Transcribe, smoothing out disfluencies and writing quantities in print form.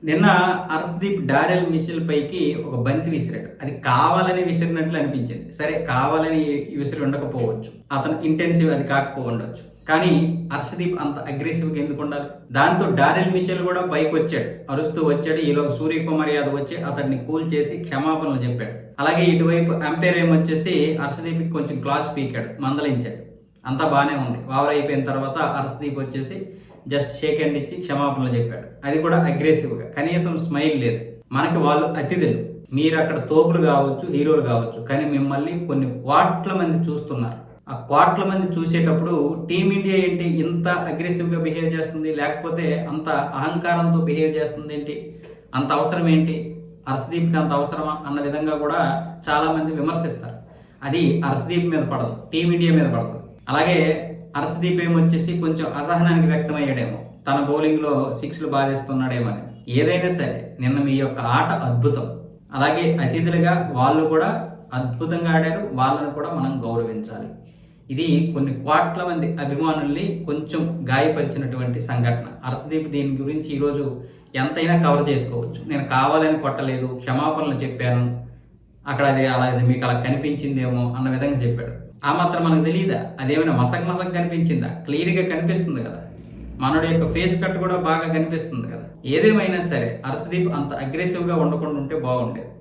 నిన్న Harshdeep Daryl Mitchell పైకి ఒక బంతి విసిరాడు. అది కావాలని విసిరినట్లు అనిపించింది. సరే, కావాలని విసిరి ఉండకపోవచ్చు, అతను ఇంటెన్సివ్ అది కాకపోవచ్చు. కానీ హర్షదీప్ అంత అగ్రెసివ్గా ఎందుకు ఉండాలి? దాంతో డారెల్ మిచెల్ కూడా పైకి వచ్చాడు, అరుస్తూ వచ్చాడు. ఈలోగా సూర్యకుమార్ యాదవ్ వచ్చి అతన్ని కూల్ చేసి క్షమాపణలు చెప్పాడు. అలాగే ఇటువైపు అంపైర్ ఏమొచ్చేసి హర్షదీప్కి కొంచెం క్లాస్ పీకాడు, మందలించాడు. అంతా బాగానే ఉంది. ఓవర్ అయిపోయిన తర్వాత హర్షదీప్ వచ్చేసి జస్ట్ షేక్ హ్యాండ్ ఇచ్చి క్షమాపణలు చెప్పాడు. అది కూడా అగ్రెసివ్గా, కనీసం స్మైల్ లేదు. మనకి వాళ్ళు అతిథులు, మీరు అక్కడ తోపులు కావచ్చు, హీరోలు కావచ్చు, కానీ మిమ్మల్ని కొన్ని కోట్ల మంది చూస్తున్నారు. ఆ కోట్ల మంది చూసేటప్పుడు టీమిండియా ఏంటి ఇంత అగ్రెసివ్గా బిహేవ్ చేస్తుంది, లేకపోతే అంత అహంకారంతో బిహేవ్ చేస్తుంది ఏంటి, అంత అవసరం ఏంటి, హర్షదీప్కి అంత అవసరమా అన్న విధంగా కూడా చాలామంది విమర్శిస్తారు. అది హర్షదీప్ మీద పడదు, టీమిండియా మీద పడదు. అలాగే హర్షదీప్ ఏమొచ్చేసి కొంచెం అసహనానికి వ్యక్తమయ్యాడేమో, తన బౌలింగ్లో సిక్స్లు బాధిస్తున్నాడేమని. ఏదైనా సరే నిన్న మీ యొక్క ఆట అద్భుతం. అలాగే అతిథులుగా వాళ్ళు కూడా అద్భుతంగా ఆడారు, వాళ్ళని కూడా మనం గౌరవించాలి. ఇది కొన్ని కోట్ల మంది అభిమానుల్ని కొంచెం గాయపరిచినటువంటి సంఘటన. హర్షదీప్ దీని గురించి ఈరోజు ఎంతైనా కవర్ చేసుకోవచ్చు. నేను కావాలని కొట్టలేదు, క్షమాపణలు చెప్పాను, అక్కడ అది అలా మీకు అలా కనిపించిందేమో అన్న విధంగా చెప్పాడు. ఆ మాత్రం మనకు తెలియదా? అదేమైనా మసక్ కనిపించిందా? క్లియర్గా కనిపిస్తుంది కదా. మనోడి యొక్క ఫేస్ కట్ కూడా బాగా కనిపిస్తుంది కదా. ఏదేమైనా సరే హర్షదీప్ అంత అగ్రెసివ్గా ఉండకుండా ఉంటే బాగుండేది.